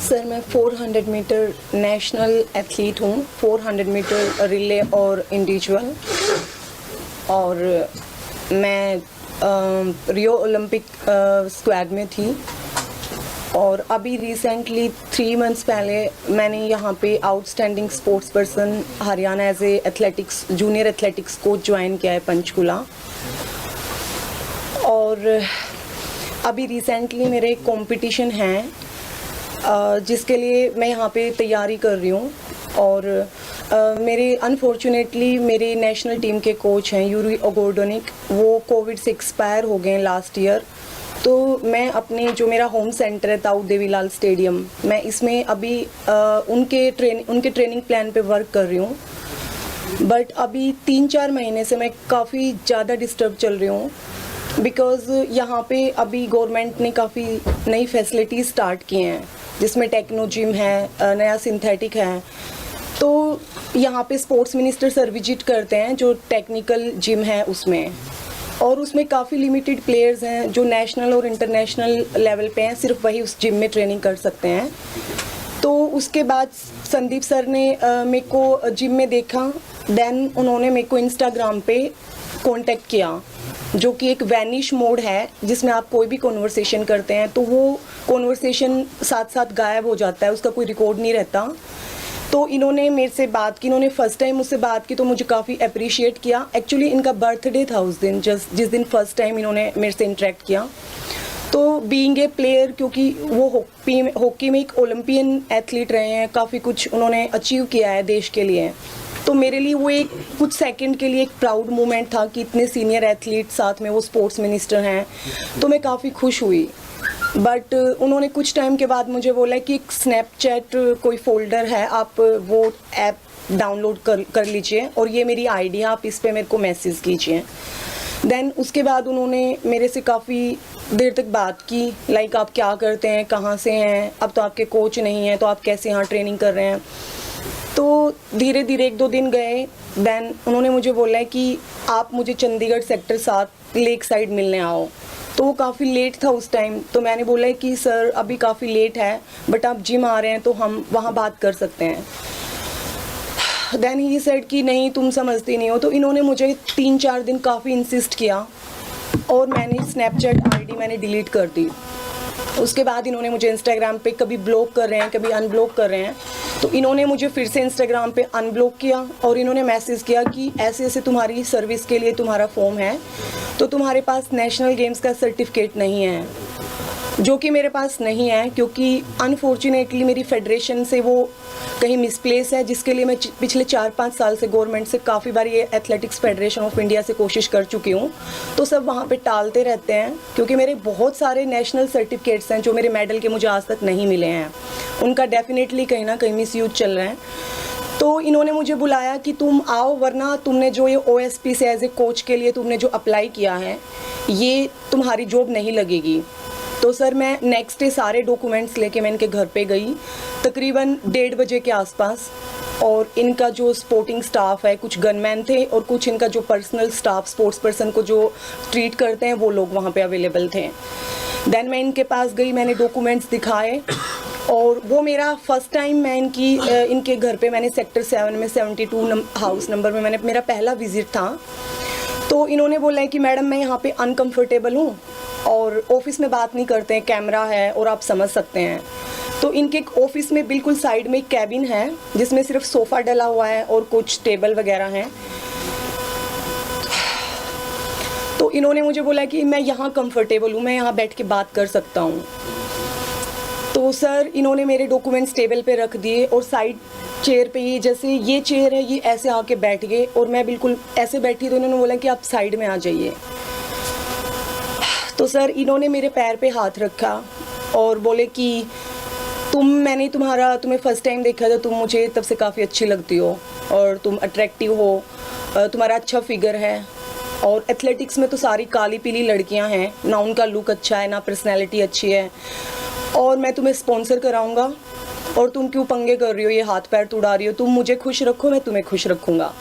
Sir मैं 400 metre national athlete हूँ, 400 metre relay और इंडिविजुअल। और मैं रियो ओलंपिक स्क्वाड में थी। और अभी रिसेंटली 3 मंथ्स पहले मैंने यहाँ पे outstanding sports person Haryana as a athletics junior athletics coach join किया है पंचकुला। और अभी रिसेंटली मेरे एक कॉम्पिटिशन है जिसके लिए मैं यहाँ पे तैयारी कर रही हूँ। और मेरे अनफॉर्चुनेटली मेरे नेशनल टीम के कोच हैं यूरी ओगोर्डोनिक, वो कोविड से एक्सपायर हो गए लास्ट ईयर। तो मैं अपने जो मेरा होम सेंटर है ताऊ देवीलाल स्टेडियम, मैं इसमें अभी उनके ट्रेनिंग प्लान पे वर्क कर रही हूँ। बट अभी 3-4 महीने से मैं काफ़ी ज़्यादा डिस्टर्ब चल रही हूँ बिकॉज़ यहाँ पे अभी गवर्नमेंट ने काफ़ी नई फैसिलिटीज़ स्टार्ट की हैं जिसमें टेक्नो जिम है, नया सिंथेटिक है। तो यहाँ पे स्पोर्ट्स मिनिस्टर सर विजिट करते हैं जो टेक्निकल जिम है उसमें, और उसमें काफ़ी लिमिटेड प्लेयर्स हैं जो नेशनल और इंटरनेशनल लेवल पे हैं, सिर्फ वही उस जिम में ट्रेनिंग कर सकते हैं। तो उसके बाद संदीप सर ने मेरे को जिम में देखा, देन उन्होंने मेरे को इंस्टाग्राम पे कांटेक्ट किया, जो कि एक वैनिश मोड है जिसमें आप कोई भी कॉन्वर्सेशन करते हैं तो वो कॉन्वर्सेशन साथ साथ गायब हो जाता है, उसका कोई रिकॉर्ड नहीं रहता। तो इन्होंने मेरे से बात की, इन्होंने फर्स्ट टाइम मुझसे बात की तो मुझे काफ़ी अप्रिशिएट किया। एक्चुअली इनका बर्थडे था उस दिन, जिस दिन फर्स्ट टाइम इन्होंने मेरे से इंटरेक्ट किया। तो बीइंग ए प्लेयर, क्योंकि वो हॉकी में एक ओलंपियन एथलीट रहे हैं, काफ़ी कुछ उन्होंने अचीव किया है देश के लिए, तो मेरे लिए वो एक कुछ सेकंड के लिए एक प्राउड मोमेंट था कि इतने सीनियर एथलीट साथ में वो स्पोर्ट्स मिनिस्टर हैं। तो मैं काफ़ी खुश हुई। बट उन्होंने कुछ टाइम के बाद मुझे बोला कि एक स्नैपचैट कोई फोल्डर है, आप वो ऐप डाउनलोड कर लीजिए और ये मेरी आईडी है, आप इस पर मेरे को मैसेज कीजिए। देन उसके बाद उन्होंने मेरे से काफ़ी देर तक बात की, लाइक आप क्या करते हैं, कहाँ से हैं, अब तो आपके कोच नहीं हैं तो आप कैसे यहाँ ट्रेनिंग कर रहे हैं। तो धीरे धीरे 1-2 दिन गए, देन उन्होंने मुझे बोला है कि आप मुझे चंडीगढ़ सेक्टर 7 लेक साइड मिलने आओ। तो वो काफ़ी लेट था उस टाइम, तो मैंने बोला है कि सर अभी काफ़ी लेट है बट आप जिम आ रहे हैं तो हम वहाँ बात कर सकते हैं। देन ही सेड कि नहीं तुम समझती नहीं हो। तो इन्होंने मुझे 3-4 दिन काफ़ी इंसिस्ट किया और मैंने स्नैपचैट आईडी मैंने डिलीट कर दी। उसके बाद इन्होंने मुझे इंस्टाग्राम पे कभी ब्लॉक कर रहे हैं, कभी अनब्लॉक कर रहे हैं। तो इन्होंने मुझे फिर से इंस्टाग्राम पे अनब्लॉक किया और इन्होंने मैसेज किया कि ऐसे ऐसे तुम्हारी सर्विस के लिए तुम्हारा फॉर्म है, तो तुम्हारे पास नेशनल गेम्स का सर्टिफिकेट नहीं है, जो कि मेरे पास नहीं है क्योंकि अनफॉर्चुनेटली मेरी फेडरेशन से वो कहीं मिसप्लेस है, जिसके लिए मैं पिछले 4-5 साल से गवर्नमेंट से काफ़ी बार ये एथलेटिक्स फेडरेशन ऑफ इंडिया से कोशिश कर चुकी हूँ। तो सब वहाँ पे टालते रहते हैं क्योंकि मेरे बहुत सारे नेशनल सर्टिफिकेट्स हैं जो मेरे मेडल के मुझे आज तक नहीं मिले हैं, उनका डेफिनेटली कहीं ना कहीं मिसयूज चल रहा है। तो इन्होंने मुझे बुलाया कि तुम आओ, वरना तुमने जो ये OSP से एज ए कोच के लिए तुमने जो अप्लाई किया है ये तुम्हारी जॉब नहीं लगेगी। तो सर मैं नेक्स्ट डे सारे डॉक्यूमेंट्स लेके मैं इनके घर पे गई तकरीबन 1:30 बजे के आसपास, और इनका जो स्पोर्टिंग स्टाफ है, कुछ गनमैन थे और कुछ इनका जो पर्सनल स्टाफ स्पोर्ट्स पर्सन को जो ट्रीट करते हैं वो लोग वहाँ पे अवेलेबल थे। देन मैं इनके पास गई, मैंने डॉक्यूमेंट्स दिखाए और वो मेरा फर्स्ट टाइम मैं इनके घर पे मैंने सेक्टर 7 में 72 हाउस नंबर में मैंने मेरा पहला विजिट था। तो इन्होंने बोला है कि मैडम मैं यहाँ पे अनकंफर्टेबल हूँ और ऑफिस में बात नहीं करते हैं, कैमरा है और आप समझ सकते हैं। तो इनके ऑफिस में बिल्कुल साइड में एक कैबिन है जिसमें सिर्फ सोफ़ा डला हुआ है और कुछ टेबल वगैरह हैं। तो इन्होंने मुझे बोला कि मैं यहाँ कंफर्टेबल हूँ, मैं यहाँ बैठ के बात कर सकता हूँ। तो सर इन्होंने मेरे डॉक्यूमेंट्स टेबल पे रख दिए और साइड चेयर पे ये जैसे ये चेयर है ये ऐसे आके बैठ गए और मैं बिल्कुल ऐसे बैठी, तो इन्होंने बोला कि आप साइड में आ जाइए। तो सर इन्होंने मेरे पैर पे हाथ रखा और बोले कि मैंने तुम्हें फर्स्ट टाइम देखा था, तुम मुझे तब से काफ़ी अच्छी लगती हो और तुम अट्रैक्टिव हो, तुम्हारा अच्छा फिगर है और एथलेटिक्स में तो सारी काली पीली लड़कियां हैं, ना उनका लुक अच्छा है ना पर्सनैलिटी अच्छी है, और मैं तुम्हें स्पॉन्सर कराऊंगा और तुम क्यों पंगे कर रही हो, ये हाथ पैर तुड़ा रही हो, तुम मुझे खुश रखो मैं तुम्हें खुश रखूँगा।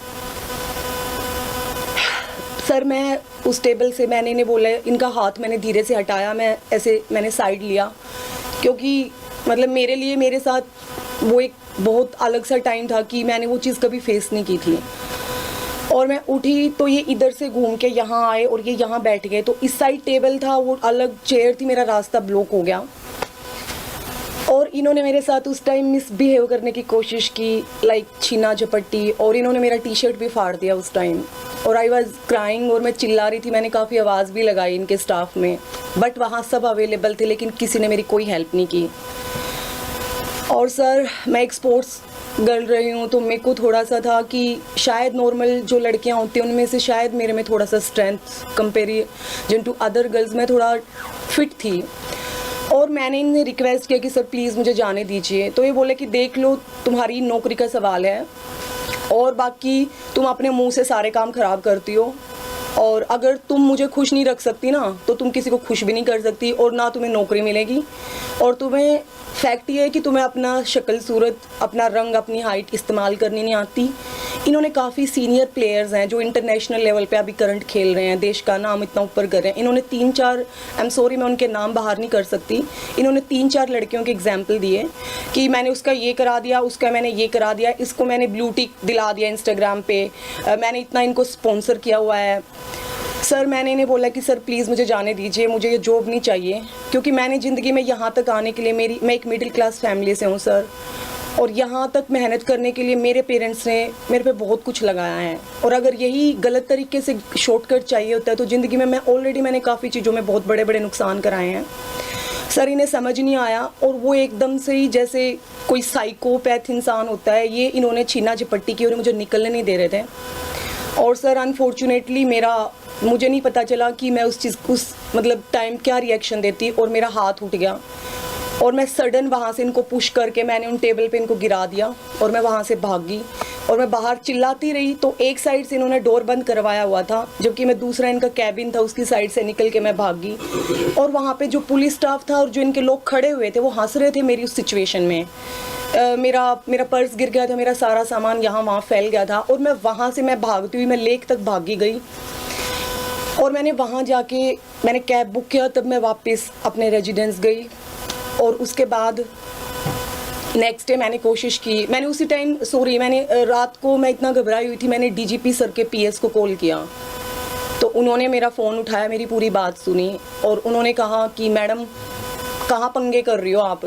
सर मैं उस टेबल से मैंने बोला, इनका हाथ मैंने धीरे से हटाया, मैंने साइड लिया क्योंकि मतलब मेरे लिए मेरे साथ वो एक बहुत अलग सा टाइम था कि मैंने वो चीज़ कभी फेस नहीं की थी। और मैं उठी तो ये इधर से घूम के यहाँ आए और ये यहाँ बैठ गए, तो इस साइड टेबल था, वो अलग चेयर थी, मेरा रास्ता ब्लॉक हो गया। और इन्होंने मेरे साथ उस टाइम मिसबिहेव करने की कोशिश की, लाइक छीना झपट्टी, और इन्होंने मेरा टी शर्ट भी फाड़ दिया उस टाइम। और आई वॉज क्राइंग और मैं चिल्ला रही थी, मैंने काफ़ी आवाज़ भी लगाई इनके स्टाफ में, बट वहाँ सब अवेलेबल थे लेकिन किसी ने मेरी कोई हेल्प नहीं की। और सर मैं एक स्पोर्ट्स गर्ल रही हूँ, तो मेरे को थोड़ा सा था कि शायद नॉर्मल जो लड़कियाँ होती हैं उनमें से शायद मेरे में थोड़ा सा strength comparison to other girls में थोड़ा फिट थी। और मैंने इन्हें रिक्वेस्ट किया कि सर प्लीज़ मुझे जाने दीजिए, तो ये बोले कि देख लो तुम्हारी नौकरी का सवाल है और बाकी तुम अपने मुंह से सारे काम ख़राब करती हो, और अगर तुम मुझे खुश नहीं रख सकती ना तो तुम किसी को खुश भी नहीं कर सकती, और ना तुम्हें नौकरी मिलेगी। और तुम्हें फैक्ट ये है कि तुम्हें अपना शक्ल सूरत, अपना रंग, अपनी हाइट इस्तेमाल करनी नहीं आती। इन्होंने काफ़ी सीनियर प्लेयर्स हैं जो इंटरनेशनल लेवल पे अभी करंट खेल रहे हैं, देश का नाम इतना ऊपर कर रहे हैं। इन्होंने 3-4, आई एम सॉरी मैं उनके नाम बाहर नहीं कर सकती, इन्होंने 3-4 लड़कियों के एग्जाम्पल दिए कि मैंने उसका ये करा दिया, उसका मैंने ये करा दिया, इसको मैंने ब्लू टिक दिला दिया इंस्टाग्राम पे, मैंने इतना इनको स्पॉन्सर किया हुआ है। सर मैंने इन्हें बोला कि सर प्लीज़ मुझे जाने दीजिए, मुझे ये जॉब नहीं चाहिए, क्योंकि मैंने ज़िंदगी में यहाँ तक आने के लिए मैं एक मिडिल क्लास फैमिली से हूँ सर, और यहाँ तक मेहनत करने के लिए मेरे पेरेंट्स ने मेरे पे बहुत कुछ लगाया है। और अगर यही गलत तरीके से शॉर्टकट चाहिए होता है तो ज़िंदगी में मैंने काफ़ी चीज़ों में बहुत बड़े बड़े नुकसान कराए हैं। सर इन्हें समझ नहीं आया, और वो एकदम से ही जैसे कोई साइकोपैथ इंसान होता है, ये इन्होंने छीना झपट्टी की और मुझे निकलने नहीं दे रहे थे। और सर अनफॉर्चुनेटली मुझे नहीं पता चला कि मैं उस मतलब टाइम क्या रिएक्शन देती, और मेरा हाथ उठ गया और मैं सडन वहाँ से इनको पुश करके मैंने उन टेबल पे इनको गिरा दिया और मैं वहाँ से भाग गई। और मैं बाहर चिल्लाती रही, तो एक साइड से इन्होंने डोर बंद करवाया हुआ था, जबकि मैं दूसरा इनका कैबिन था उसकी साइड से निकल के मैं भाग गई। और वहाँ पे जो पुलिस स्टाफ था और जो इनके लोग खड़े हुए थे वो हंस रहे थे मेरी उस सिचुएशन में। मेरा पर्स गिर गया था, मेरा सारा सामान यहाँ वहाँ फैल गया था, और मैं वहाँ से मैं भागती हुई मैं लेक तक भागी गई। और मैंने वहाँ जाके मैंने कैब बुक किया, तब मैं वापस अपने रेजिडेंस गई। और उसके बाद नेक्स्ट डे मैंने कोशिश की, मैंने उसी टाइम मैंने रात को मैं इतना घबराई हुई थी, मैंने डीजीपी सर के पीएस को कॉल किया, तो उन्होंने मेरा फ़ोन उठाया, मेरी पूरी बात सुनी, और उन्होंने कहा कि मैडम कहाँ पंगे कर रही हो आप,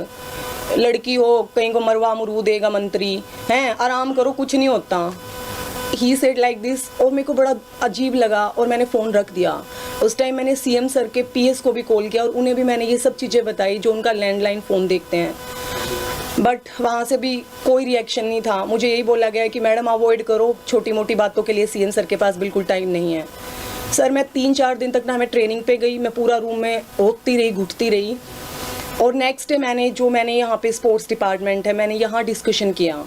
लड़की हो, कहीं को मरवा मुरू देगा मंत्री हैं, आराम करो, कुछ नहीं होता। ही सेड लाइक दिस, और मेरे को बड़ा अजीब लगा और मैंने फ़ोन रख दिया। उस टाइम मैंने सीएम सर के पीएस को भी कॉल किया और उन्हें भी मैंने ये सब चीज़ें बताई जो उनका लैंडलाइन फ़ोन देखते हैं, बट वहाँ से भी कोई रिएक्शन नहीं था। मुझे यही बोला गया कि मैडम अवॉइड करो, छोटी मोटी बातों के लिए सीएम सर के पास बिल्कुल टाइम नहीं है। सर मैं 3-4 दिन तक ना मैं ट्रेनिंग पे गई, मैं पूरा रूम में रोती रही, घुटती रही। और नेक्स्ट डे मैंने यहाँ पे स्पोर्ट्स डिपार्टमेंट है, मैंने यहाँ डिस्कशन किया,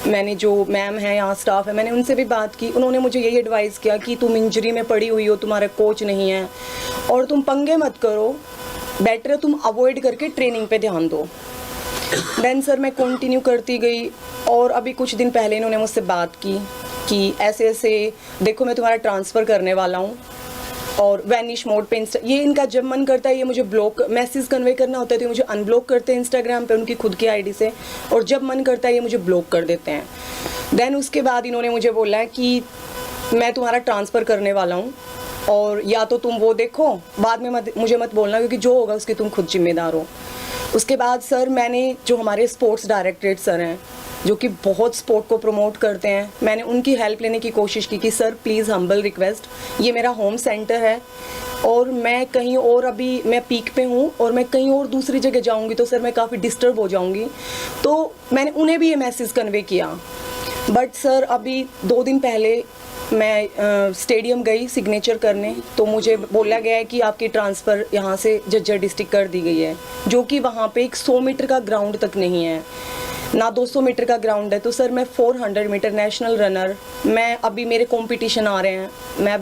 मैंने जो मैम है यहाँ स्टाफ है, मैंने उनसे भी बात की। उन्होंने मुझे यही एडवाइस किया कि तुम इंजरी में पड़ी हुई हो, तुम्हारा कोच नहीं है और तुम पंगे मत करो, बेटर है तुम अवॉइड करके ट्रेनिंग पे ध्यान दो। देन सर मैं कंटिन्यू करती गई, और अभी कुछ दिन पहले इन्होंने मुझसे बात की कि ऐसे ऐसे देखो मैं तुम्हारा ट्रांसफ़र करने वाला हूँ, और वैनिश मोड पे ये इनका जब मन करता है ये मुझे ब्लॉक मैसेज कन्वे करना होता है तो ये मुझे अनब्लॉक करते हैं इंस्टाग्राम पे उनकी खुद की आईडी से, और जब मन करता है ये मुझे ब्लॉक कर देते हैं। देन उसके बाद इन्होंने मुझे बोला है कि मैं तुम्हारा ट्रांसफ़र करने वाला हूँ, और या तो तुम वो देखो, बाद में मुझे मत बोलना, क्योंकि जो होगा उसकी तुम खुद जिम्मेदार हो। उसके बाद सर मैंने जो हमारे स्पोर्ट्स डायरेक्टरेट सर हैं जो कि बहुत स्पोर्ट को प्रमोट करते हैं, मैंने उनकी हेल्प लेने की कोशिश की कि सर प्लीज़ हम्बल रिक्वेस्ट, ये मेरा होम सेंटर है और मैं कहीं और, अभी मैं पीक पे हूँ और मैं कहीं और दूसरी जगह जाऊँगी तो सर मैं काफ़ी डिस्टर्ब हो जाऊँगी। तो मैंने उन्हें भी ये मैसेज कन्वे किया। बट सर अभी 2 दिन पहले मैं स्टेडियम गई सिग्नेचर करने, तो मुझे बोला गया है कि आपकी ट्रांसफ़र यहाँ से झज्जर डिस्ट्रिक्ट कर दी गई है, जो कि वहाँ पे एक 100 मीटर का ग्राउंड तक नहीं है, ना 200 मीटर का ग्राउंड है। तो सर मैं 400 मीटर नेशनल रनर, मैं अभी मेरे कंपटीशन आ रहे हैं,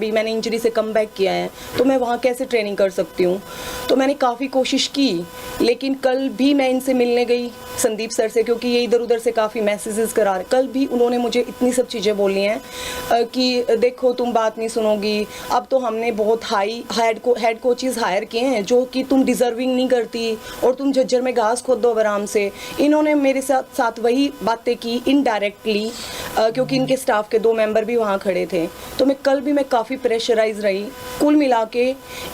मैंने इंजरी से कम बैक किया है, तो मैं वहाँ कैसे ट्रेनिंग कर सकती हूँ। तो मैंने काफ़ी कोशिश की, लेकिन कल भी मैं इनसे मिलने गई संदीप सर से, क्योंकि ये इधर उधर से काफ़ी मैसेजेस करा रहे। कल भी उन्होंने मुझे इतनी सब चीज़ें बोली हैं कि देखो तुम बात नहीं सुनोगी, अब तो हमने बहुत हाई हेड कोचेस हायर किए हैं जो कि तुम डिजर्विंग नहीं करती और तुम झज्जर में घास खोद दो आराम से। इन्होंने मेरे साथ वही बातें की इनडायरेक्टली, क्योंकि इनके स्टाफ के 2 मेंबर भी वहाँ खड़े थे। तो कल भी मैं काफ़ी प्रेशराइज रही। कुल मिला के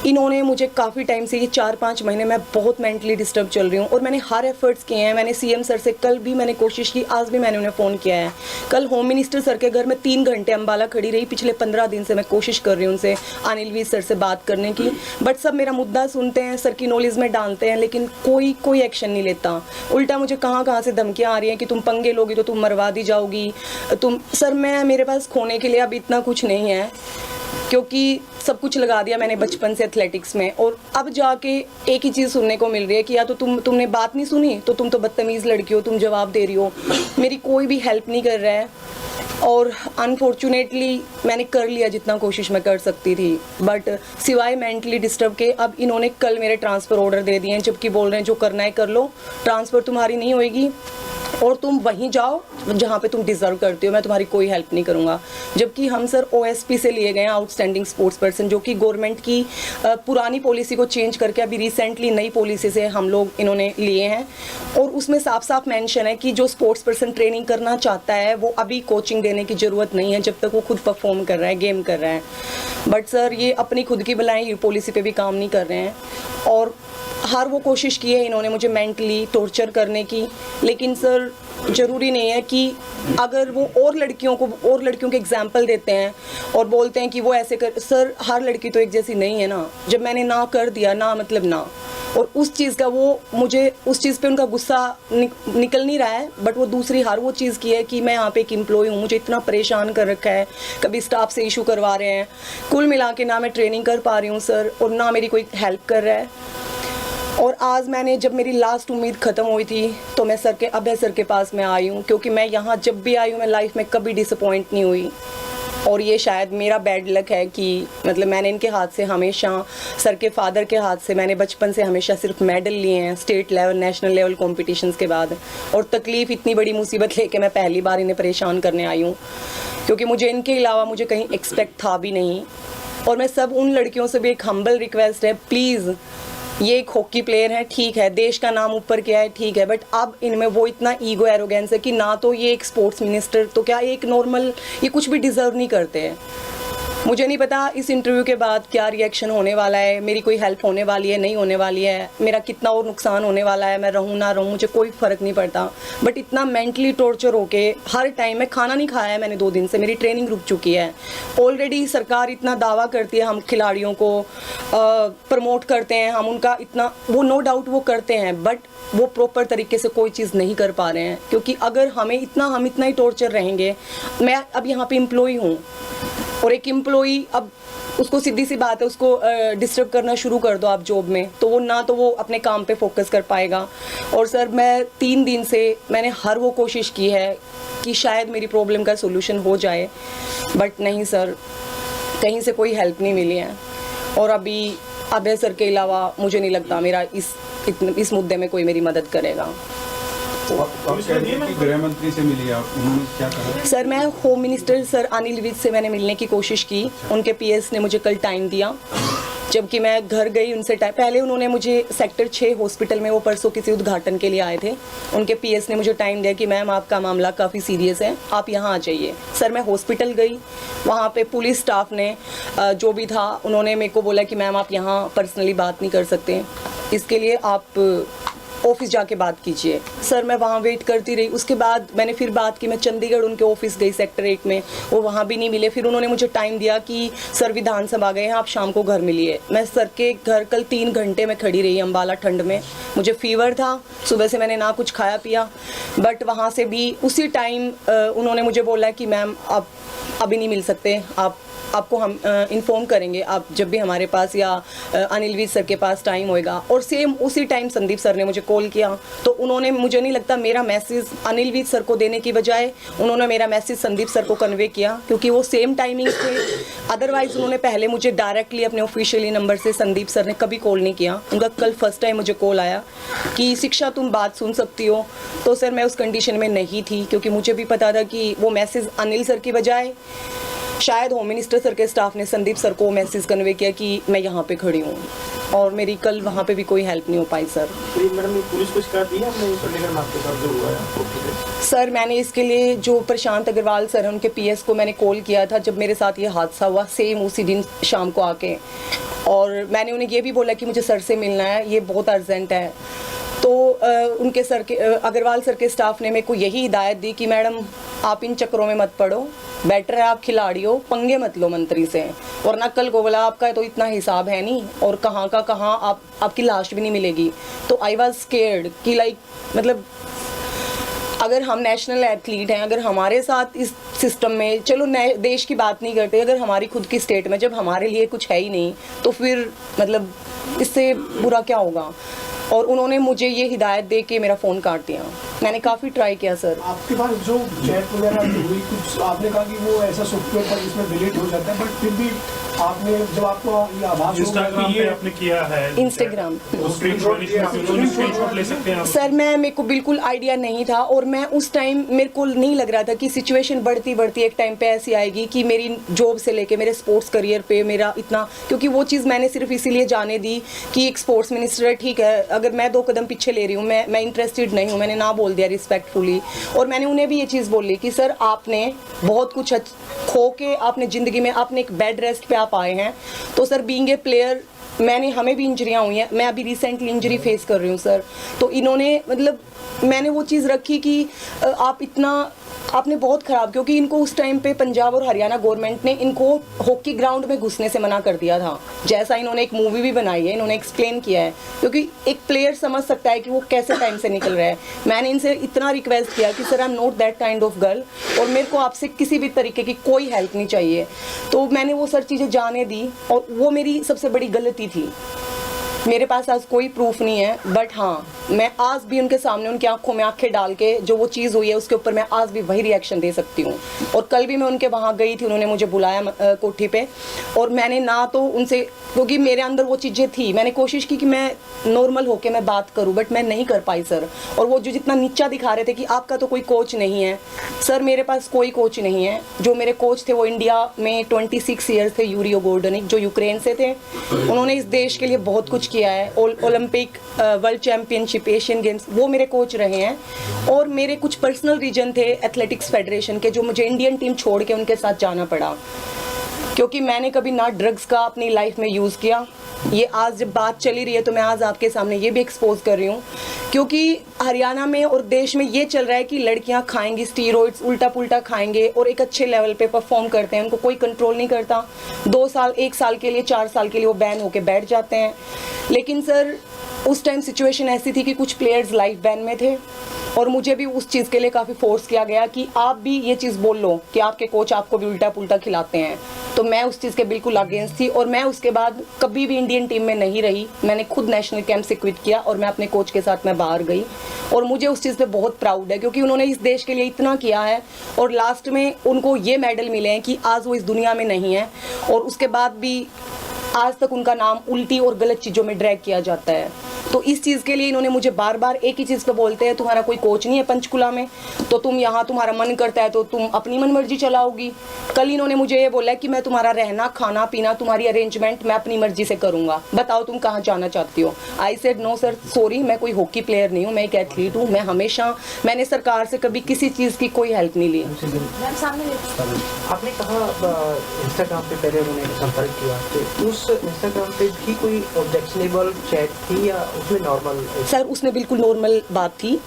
इन्होंने मुझे काफ़ी टाइम से, ये 4-5 महीने मैं बहुत मेंटली डिस्टर्ब चल रही हूँ और मैंने हर एफर्ट्स किए हैं। मैंने सीएम सर से कल भी मैंने कोशिश की, आज भी मैंने उन्हें फ़ोन किया है। कल होम मिनिस्टर सर के घर में 3 घंटे अम्बाला खड़ी रही। पिछले 15 दिन से मैं कोशिश कर रही हूँ उनसे, अनिल विज सर से बात करने की, बट सब मेरा मुद्दा सुनते हैं, सर की नॉलेज में डालते हैं, लेकिन कोई एक्शन नहीं लेता। उल्टा मुझे कहाँ से धमकियाँ आ रही हैं कि तुम पंगे लोगी तो तुम मरवा दी जाओगी तुम। सर मेरे पास खोने के लिए अब इतना कुछ नहीं है, क्योंकि सब कुछ लगा दिया मैंने बचपन से एथलेटिक्स में, और अब जाके एक ही चीज़ सुनने को मिल रही है कि या तो तुमने बात नहीं सुनी तो तुम तो बदतमीज़ लड़की हो, तुम जवाब दे रही हो। मेरी कोई भी हेल्प नहीं कर रहा है और अनफॉर्चुनेटली मैंने कर लिया जितना कोशिश मैं कर सकती थी, बट सिवाय मेंटली डिस्टर्ब के अब इन्होंने कल मेरे ट्रांसफ़र ऑर्डर दे दिए हैं, जबकि बोल रहे हैं जो करना है कर लो, ट्रांसफ़र तुम्हारी नहीं होएगी और तुम वहीं जाओ जहाँ पे तुम डिज़र्व करते हो, मैं तुम्हारी कोई हेल्प नहीं करूँगा। जबकि हम सर ओएसपी से लिए गए हैं, आउटस्टैंडिंग स्पोर्ट्स पर्सन, जो कि गवर्नमेंट की पुरानी पॉलिसी को चेंज करके अभी रिसेंटली नई पॉलिसी से हम लोग इन्होंने लिए हैं, और उसमें साफ साफ मेंशन है कि जो स्पोर्ट्स पर्सन ट्रेनिंग करना चाहता है वो अभी कोचिंग देने की ज़रूरत नहीं है जब तक वो खुद परफॉर्म कर रहा है, गेम कर रहा है। बट सर ये अपनी खुद की भलाई ये पॉलिसी पे भी काम नहीं कर रहे हैं, और हर वो कोशिश की है इन्होंने मुझे मेंटली टॉर्चर करने की। लेकिन सर ज़रूरी नहीं है कि अगर वो और लड़कियों के एग्जाम्पल देते हैं और बोलते हैं कि वो ऐसे कर, सर हर लड़की तो एक जैसी नहीं है ना। जब मैंने ना कर दिया, ना मतलब ना, और उस चीज़ का वो मुझे उस चीज़ पे उनका गुस्सा निकल नहीं रहा है, बट वो दूसरी हर वो चीज़ की है कि मैं यहाँ पे एक एम्प्लॉय हूँ, मुझे इतना परेशान कर रखा है, कभी स्टाफ से इशू करवा रहे हैं। कुल मिला के ना मैं ट्रेनिंग कर पा रही हूँ सर, और ना मेरी कोई हेल्प कर रहा है। और आज मैंने, जब मेरी लास्ट उम्मीद ख़त्म हुई थी, तो मैं अभय सर के पास मैं आई हूँ, क्योंकि मैं यहाँ जब भी आई हूँ मैं लाइफ में कभी डिसअपॉइंट नहीं हुई। और ये शायद मेरा बैड लक है कि मतलब मैंने इनके हाथ से हमेशा, सर के फादर के हाथ से मैंने बचपन से हमेशा सिर्फ मेडल लिए हैं state level, national level competitions के बाद। और तकलीफ़, इतनी बड़ी मुसीबत लेके मैं पहली बार इन्हें परेशान करने आई हूँ, क्योंकि मुझे इनके अलावा मुझे कहीं एक्सपेक्ट था भी नहीं। और मैं सब उन लड़कियों से भी एक हम्बल रिक्वेस्ट है, प्लीज़, ये एक हॉकी प्लेयर है, ठीक है, देश का नाम ऊपर किया है, ठीक है, बट अब इनमें वो इतना ईगो एरोगेंस है कि ना तो ये एक स्पोर्ट्स मिनिस्टर, तो क्या एक नॉर्मल, ये कुछ भी डिज़र्व नहीं करते हैं। मुझे नहीं पता इस इंटरव्यू के बाद क्या रिएक्शन होने वाला है, मेरी कोई हेल्प होने वाली है, नहीं होने वाली है, मेरा कितना और नुकसान होने वाला है, मैं रहूँ ना रहूँ मुझे कोई फ़र्क नहीं पड़ता। बट इतना मेंटली टॉर्चर होके हर टाइम, मैं खाना नहीं खाया है मैंने 2 दिन से, मेरी ट्रेनिंग रुक चुकी है। ऑलरेडी सरकार इतना दावा करती है हम खिलाड़ियों को प्रमोट करते हैं, हम उनका इतना, वो नो डाउट वो करते हैं, बट वो प्रॉपर तरीके से कोई चीज़ नहीं कर पा रहे हैं। क्योंकि अगर हम इतना ही टॉर्चर रहेंगे, मैं अब यहाँ पे एम्प्लॉय हूँ, और एक एम्प्लॉई, अब उसको सीधी सी बात है, उसको डिस्टर्ब करना शुरू कर दो आप जॉब में, तो वो ना तो वो अपने काम पे फोकस कर पाएगा। और सर मैं 3 दिन से मैंने हर वो कोशिश की है कि शायद मेरी प्रॉब्लम का सोल्यूशन हो जाए, बट नहीं सर, कहीं से कोई हेल्प नहीं मिली है। और अभी अभय सर के अलावा मुझे नहीं लगता मेरा इस मुद्दे में कोई मेरी मदद करेगा। गृह मंत्री से मिली आप, उन्होंने क्या कहा? सर मैं home minister sir Anil Vij से मैंने मिलने की कोशिश की, उनके पीएस ने मुझे कल टाइम दिया, जबकि मैं घर गई उनसे टाइम पहले। उन्होंने मुझे सेक्टर 6 हॉस्पिटल में, वो परसों किसी उद्घाटन के लिए आए थे, उनके पीएस ने मुझे टाइम दिया कि मैम आपका मामला काफ़ी सीरियस है, आप यहाँ आ जाइए। सर मैं हॉस्पिटल गई, वहाँ पे पुलिस स्टाफ ने जो भी था, उन्होंने मेरे को बोला कि मैम आप यहाँ पर्सनली बात नहीं कर सकते, इसके लिए आप ऑफिस जाके बात कीजिए। सर मैं वहाँ वेट करती रही, उसके बाद मैंने फिर बात की, मैं चंडीगढ़ उनके ऑफिस गई सेक्टर 8 में, वो वहाँ भी नहीं मिले। फिर उन्होंने मुझे टाइम दिया कि सर विधानसभा गए हैं, आप शाम को घर मिलिए। मैं सर के घर कल 3 घंटे में खड़ी रही अम्बाला ठंड में, मुझे फीवर था, सुबह से मैंने ना कुछ खाया पिया, बट वहाँ से भी उसी टाइम उन्होंने मुझे बोला कि मैम आप अभी नहीं मिल सकते, आपको हम इन्फॉर्म करेंगे आप जब भी हमारे पास या अनिल विज सर के पास टाइम होएगा। और सेम उसी टाइम संदीप सर ने मुझे कॉल किया, तो उन्होंने, मुझे नहीं लगता मेरा मैसेज अनिल विज सर को देने की बजाय उन्होंने मेरा मैसेज संदीप सर को कन्वे किया, क्योंकि वो सेम टाइमिंग थे। अदरवाइज उन्होंने पहले मुझे डायरेक्टली अपने ऑफिशियली नंबर से संदीप सर ने कभी कॉल नहीं किया, उनका कल फर्स्ट टाइम मुझे कॉल आया कि शिक्षा तुम बात सुन सकती हो। तो सर मैं उस कंडीशन में नहीं थी, क्योंकि मुझे भी पता था कि वो मैसेज अनिल सर की बजाय शायद होम मिनिस्टर सर के स्टाफ ने संदीप सर को मैसेज कन्वे किया कि मैं यहाँ पे खड़ी हूँ, और मेरी कल वहाँ पे भी कोई हेल्प नहीं हो पाई सर। मैडम पुलिस को शिकायत दी है आपने इसको लेकर आपके साथ जो हुआ है? सर मैंने इसके लिए जो प्रशांत अग्रवाल सर हैं उनके पीएस को मैंने कॉल किया था जब मेरे साथ ये हादसा हुआ, सेम उसी दिन शाम को आके, और मैंने उन्हें ये भी बोला कि मुझे सर से मिलना है, ये बहुत अर्जेंट है। तो उनके सर के अग्रवाल सर के स्टाफ ने मेरे को यही हिदायत दी कि मैडम आप इन चक्करों में मत पड़ो, बेटर है आप खिलाड़ी हो, पंगे मत लो मंत्री से, वरना कल को बोला आपका तो इतना हिसाब है नहीं और कहाँ का कहाँ आपकी लाश भी नहीं मिलेगी। तो आई वॉज स्केर्ड कि लाइक मतलब अगर हम नेशनल एथलीट हैं, अगर हमारे साथ इस सिस्टम में, चलो देश की बात नहीं करते, अगर हमारी खुद की स्टेट में जब हमारे लिए कुछ है ही नहीं तो फिर मतलब इससे बुरा क्या होगा। और उन्होंने मुझे ये हिदायत दे के मेरा फ़ोन काट दिया। मैंने काफ़ी ट्राई किया सर। आपके पास जो चैट वगैरह हुई कुछ आपने कहा कि वो ऐसा सॉफ्टवेयर पर जिसमें डिलीट हो जाता है, बट फिर भी आपने जब आपको ये आभास इंस्टाग्राम पे आपने किया है, इंस्टाग्राम स्क्रीनशॉट ले सकते हैं सर। मेरे को बिल्कुल आइडिया नहीं था, और मैं उस टाइम मेरे को नहीं लग रहा था कि सिचुएशन बढ़ती बढ़ती एक टाइम पे ऐसी आएगी कि मेरी जॉब से लेके मेरे स्पोर्ट्स करियर पे मेरा इतना, क्योंकि वो चीज़ मैंने सिर्फ इसीलिए जाने दी कि एक स्पोर्ट्स मिनिस्टर है, ठीक है, अगर मैं 2 कदम पीछे ले रही हूँ, मैं इंटरेस्टेड नहीं हूँ, मैंने ना बोल दिया रिस्पेक्टफुली। और मैंने उन्हें भी ये चीज़ बोली कि सर आपने बहुत कुछ खो के आपने ज़िंदगी में आपने एक बेड रेस्ट पे आप आए हैं, तो सर बीइंग ए प्लेयर हमें भी इंजरियाँ हुई हैं, मैं अभी रिसेंटली इंजरी फेस कर रही हूँ सर। तो इन्होंने मतलब मैंने वो चीज़ रखी कि आपने बहुत ख़राब, क्योंकि इनको उस टाइम पे पंजाब और हरियाणा गवर्नमेंट ने इनको हॉकी ग्राउंड में घुसने से मना कर दिया था, जैसा इन्होंने एक मूवी भी बनाई है, इन्होंने एक्सप्लेन किया है, क्योंकि एक प्लेयर समझ सकता है कि वो कैसे टाइम से निकल रहा है। मैंने इनसे इतना रिक्वेस्ट किया कि sir I am not that kind of girl, और मेरे को आपसे किसी भी तरीके की कोई हेल्प नहीं चाहिए। तो मैंने वो सर चीज़ें जाने दी, और वो मेरी सबसे बड़ी गलती थी। मेरे पास आज कोई प्रूफ नहीं है, बट हाँ मैं आज भी उनके सामने उनकी आंखों में आंखें डाल के जो वो चीज़ हुई है उसके ऊपर मैं आज भी वही रिएक्शन दे सकती हूँ। और कल भी मैं उनके वहाँ गई थी, उन्होंने मुझे बुलाया कोठी पे, और मैंने ना तो उनसे, क्योंकि मेरे अंदर वो चीज़ें थी, मैंने कोशिश की कि मैं नॉर्मल होके मैं बात करूँ, बट मैं नहीं कर पाई सर। और वो जो जितना नीचा दिखा रहे थे कि आपका तो कोई कोच नहीं है, सर मेरे पास कोई कोच नहीं है। जो मेरे कोच थे वो इंडिया में 26 ईयर्स थे, यूरियो गोर्डनिक, जो यूक्रेन से थे। उन्होंने इस देश के लिए बहुत कुछ किया है, Olympic, world championship, Asian games, वो मेरे कोच रहे हैं। और मेरे कुछ पर्सनल रीजन थे एथलेटिक्स फेडरेशन के, जो मुझे इंडियन टीम छोड़ के उनके साथ जाना पड़ा, क्योंकि मैंने कभी ना ड्रग्स का अपनी लाइफ में यूज़ किया। ये आज जब बात चली रही है तो मैं आज आपके सामने ये भी एक्सपोज कर रही हूँ, क्योंकि हरियाणा में और देश में ये चल रहा है कि लड़कियाँ खाएंगी स्टीरॉइड्स, उल्टा पुल्टा खाएंगे और एक अच्छे लेवल पे परफॉर्म करते हैं, उनको कोई कंट्रोल नहीं करता। 2 साल, 1 साल के लिए, 4 साल के लिए वो बैन होके बैठ जाते हैं। लेकिन सर उस टाइम सिचुएशन ऐसी थी कि कुछ प्लेयर्स लाइफ बैन में थे, और मुझे भी उस चीज़ के लिए काफ़ी फोर्स किया गया कि आप भी ये चीज़ बोल लो कि आपके कोच आपको भी उल्टा पुल्टा खिलाते हैं। तो मैं उस चीज़ के बिल्कुल अगेंस्ट थी, और मैं उसके बाद कभी भी इंडियन टीम में नहीं रही। मैंने खुद नेशनल कैंप से क्विट किया, और मैं अपने कोच के साथ मैं बाहर गई, और मुझे उस चीज़ पे बहुत प्राउड है, क्योंकि उन्होंने इस देश के लिए इतना किया है, और लास्ट में उनको ये मेडल मिले हैं कि आज वो इस दुनिया में नहीं है, और उसके बाद भी आज तक उनका नाम उल्टी और गलत चीज़ों में ड्रैग किया जाता है। तो इस चीज़ के लिए इन्होंने मुझे बार बार एक ही चीज़ पे बोलते हैं, तुम्हारा कोई कोच नहीं है पंचकुला में, तो तुम यहाँ तुम्हारा मन करता है तो तुम अपनी मन मर्जी चलाओगी। कल इन्होंने मुझे ये बोला कि मैं तुम्हारा रहना, खाना पीना, तुम्हारी अरेंजमेंट मैं अपनी मर्जी से करूँगा, बताओ तुम कहाँ जाना चाहती हो। I said no sir, sorry, मैं कोई हॉकी प्लेयर नहीं हूँ, मैं एक एथलीट हूँ। मैंने सरकार से कभी किसी चीज़ की कोई हेल्प नहीं ली। आपने कहा इंस्टाग्राम पे पहले उन्होंने संपर्क किया, तो उस इंस्टाग्राम पे भी कोई ऑब्जेक्शनेबल चैट थी या उसमें नॉर्मल? सर उसमें बिल्कुल नॉर्मल बात थी।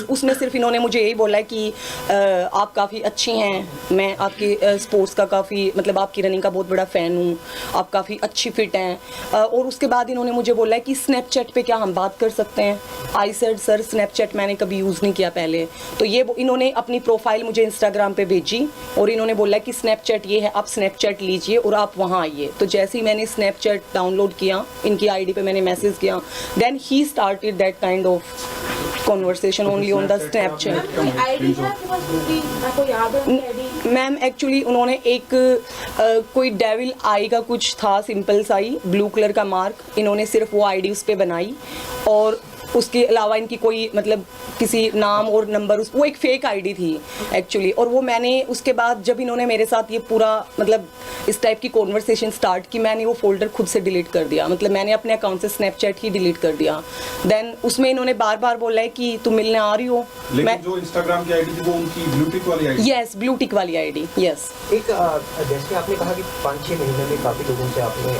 उसमें सिर्फ इन्होंने मुझे यही बोला कि आप काफ़ी अच्छी हैं, मैं आपके स्पोर्ट्स का काफ़ी, मतलब आपकी रनिंग का बहुत बड़ा फ़ैन हूँ, आप काफ़ी अच्छी फिट हैं। और उसके बाद इन्होंने मुझे बोला कि स्नैपचैट पे क्या हम बात कर सकते हैं। आई सेड सर, स्नैपचैट मैंने कभी यूज़ नहीं किया पहले। तो ये इन्होंने अपनी प्रोफाइल मुझे इंस्टाग्राम पे भेजी, और इन्होंने बोला कि स्नैपचैट ये है, आप स्नैपचैट लीजिए और आप वहाँ आइए। तो जैसे ही मैंने स्नैपचैट डाउनलोड किया, इनकी आईडी पे मैंने मैसेज किया, then he started that kind of conversation only on the Snapchat. Ma'am actually उन्होंने एक कोई डेविल आई का कुछ था, सिंपल सा ही ब्लू कलर का मार्क, इन्होंने सिर्फ वो आईडी उस पर बनाई, और उसके अलावा इनकी कोई मतलब किसी नाम और नंबर वो एक फेक आईडी थी एक्चुअली। और वो मैंने उसके बाद जब इन्होंने मेरे साथ ये पूरा मतलब इस टाइप की कॉन्वर्सेशन स्टार्ट की, मैंने वो फोल्डर खुद से डिलीट कर दिया। मतलब मैंने अपने अकाउंट से स्नैपचैट ही डिलीट कर दिया। देन उसमें इन्होंने बार बार बोला है कि तुम मिलने आ रही हो। लेकिन जो इंस्टाग्राम की आईडी थी वो उनकी ब्लू टिक वाली आईडी। यस, ब्लू टिक वाली आईडी। यस। एक जैसे आपने कहा कि 5-6 महीने में काफ़ी लोगों से आपने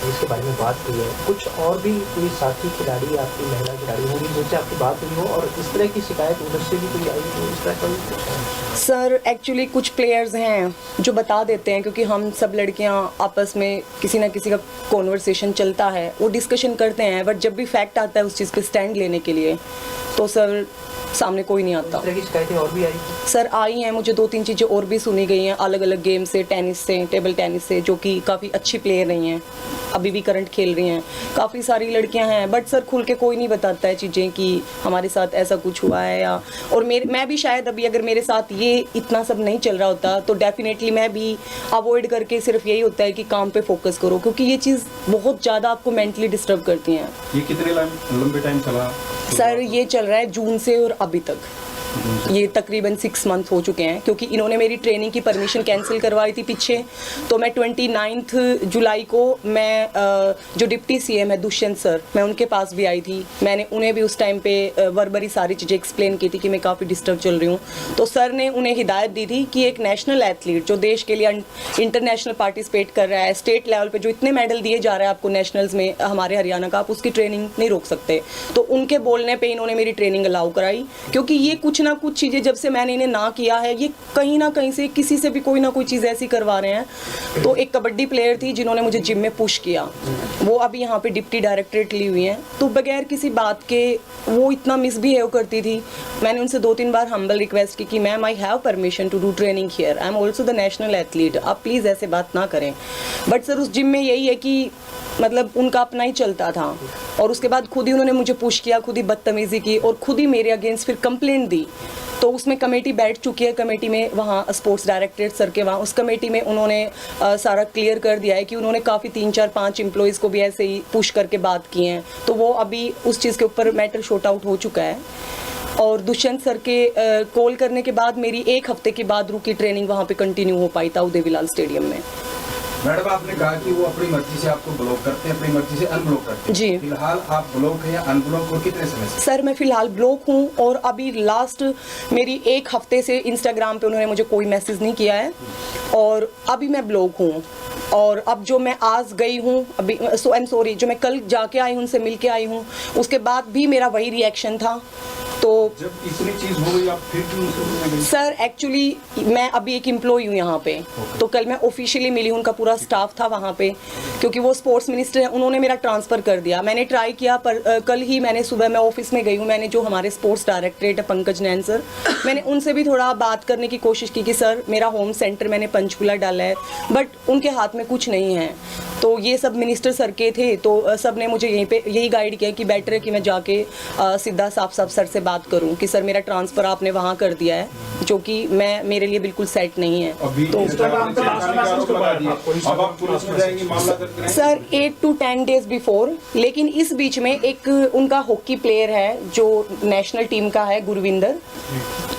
इसके बारे में बात की है, कुछ और भी कोई साथी खिलाड़ी आपकी महिला खिलाड़ी होंगी जिनसे आपकी बात हुई हो और इस तरह की शिकायत उधर से भी कोई आई हो, इस तरह का भी कुछ है? सर एक्चुअली कुछ प्लेयर्स हैं जो बता देते हैं, क्योंकि हम सब लड़कियां आपस में किसी ना किसी का कॉन्वर्सेशन चलता है, वो डिस्कशन करते हैं, बट जब भी फैक्ट आता है उस चीज़ पे स्टैंड लेने के लिए तो सर सामने कोई नहीं आता। इस तरह की शिकायतें और भी आई? सर आई हैं, मुझे 2-3 चीज़ें और भी सुनी गई हैं अलग अलग गेम से, टेनिस से, टेबल टेनिस से, जो कि काफ़ी अच्छी प्लेयर रही हैं, अभी भी करंट खेल रही हैं। काफ़ी सारी लड़कियां हैं, बट सर खुल के कोई नहीं बताता है चीज़ें कि हमारे साथ ऐसा कुछ हुआ है या। और मैं भी शायद अभी अगर मेरे साथ ये इतना सब नहीं चल रहा होता तो डेफिनेटली मैं भी अवॉइड करके सिर्फ यही होता है कि काम पे फोकस करो, क्योंकि ये चीज़ बहुत ज़्यादा आपको मेंटली डिस्टर्ब करती हैं। ये कितने लंबे टाइम चला? सर ये चल रहा है जून से और अभी तक ये तकरीबन 6 मंथ हो चुके हैं, क्योंकि इन्होंने मेरी ट्रेनिंग की परमिशन कैंसिल करवाई थी पीछे। तो मैं 29 जुलाई को मैं जो डिप्टी सीएम है दुष्यंत सर, मैं उनके पास भी आई थी। मैंने उन्हें भी उस टाइम पे वर्बरी सारी चीज़ें एक्सप्लेन की थी कि मैं काफ़ी डिस्टर्ब चल रही हूँ। तो सर ने उन्हें हिदायत दी थी कि एक नेशनल एथलीट जो देश के लिए इंटरनेशनल पार्टिसिपेट कर रहा है, स्टेट लेवल पर जो इतने मेडल दिए जा रहे हैं आपको नेशनल्स में हमारे हरियाणा का, आप उसकी ट्रेनिंग नहीं रोक सकते। तो उनके बोलने पर इन्होंने मेरी ट्रेनिंग अलाउ कराई, क्योंकि ये कुछ ना कुछ चीज़ें जब से मैंने इन्हें ना किया है, ये कहीं ना कहीं से किसी से भी कोई ना कोई चीज़ ऐसी करवा रहे हैं। तो एक कबड्डी प्लेयर थी जिन्होंने मुझे जिम में पुश किया, वो अभी यहाँ पे डिप्टी डायरेक्टरेट ली हुई हैं। तो बगैर किसी बात के वो इतना मिसबिहेव करती थी। मैंने उनसे 2-3 बार हम्बल रिक्वेस्ट की कि ma'am I have permission to do training here, I am also the national athlete, आप प्लीज़ ऐसे बात ना करें। बट सर उस जिम में यही है कि मतलब उनका अपना ही चलता था। और उसके बाद खुद ही उन्होंने मुझे पुश किया, खुद ही बदतमीज़ी की और खुद ही मेरे अगेंस्ट फिर कंप्लेंट दी। तो उसमें कमेटी बैठ चुकी है, कमेटी में वहाँ स्पोर्ट्स डायरेक्टरेट सर के वहाँ उस कमेटी में उन्होंने सारा क्लियर कर दिया है कि उन्होंने काफ़ी 3-4-5 एम्प्लॉयज़ को भी ऐसे ही पुश करके बात की हैं। तो वो अभी उस चीज़ के ऊपर मैटर शॉर्ट आउट हो चुका है। और दुष्यंत सर के कॉल करने के बाद मेरी 1 हफ्ते के बाद रुकी ट्रेनिंग वहाँ पे कंटिन्यू हो पाई था उदयविलाल स्टेडियम में। मैडम आपने कहा कि वो अपनी मर्जी से आपको ब्लॉक करते हैं, अपनी मर्जी से अनब्लॉक करते हैं। जी। फिलहाल आप ब्लॉक है या अनब्लॉक और कितने समय से? सर मैं फ़िलहाल ब्लॉक हूँ और अभी लास्ट मेरी 1 हफ्ते से इंस्टाग्राम पे उन्होंने मुझे कोई मैसेज नहीं किया है और अभी मैं ब्लॉक हूँ। और अब जो मैं आज गई हूँ अभी आई एम सॉरी, जो मैं कल जाके आई हूँ, उनसे मिल के आई हूँ, उसके बाद भी मेरा वही रिएक्शन था। तो जब इतनी चीज हो गई आप फिर क्यों उनसे मिले? सर एक्चुअली मैं अभी एक एम्प्लॉय हूँ यहाँ पे, तो कल मैं ऑफिशियली मिली, उनका पूरा स्टाफ था वहाँ पे, क्योंकि वो स्पोर्ट्स मिनिस्टर हैं, उन्होंने मेरा ट्रांसफ़र कर दिया। मैंने ट्राई किया पर कल ही मैंने सुबह मैं ऑफिस में गई हूँ, मैंने जो हमारे स्पोर्ट्स डायरेक्टरेट है पंकज नैन सर, मैंने उनसे भी थोड़ा बात करने की कोशिश की कि सर मेरा होम सेंटर मैंने पंचकूला डाला है, बट उनके हाथ में कुछ नहीं है। तो ये सब मिनिस्टर सर के थे, तो सब ने मुझे यहीं पे यही गाइड किया कि बेटर है कि मैं जाके सीधा साफ सर से बात करूं कि सर मेरा ट्रांसफ़र आपने वहाँ कर दिया है, जो कि मेरे लिए बिल्कुल सेट नहीं है। अभी तो इंस्टाग्राम पे अब आप पुलिस में जाएंगे, मामला दर्ज करेंगे? Sir 8 to 10 days before. लेकिन इस बीच में एक उनका हॉकी प्लेयर है जो नेशनल टीम का है, गुरविंदर,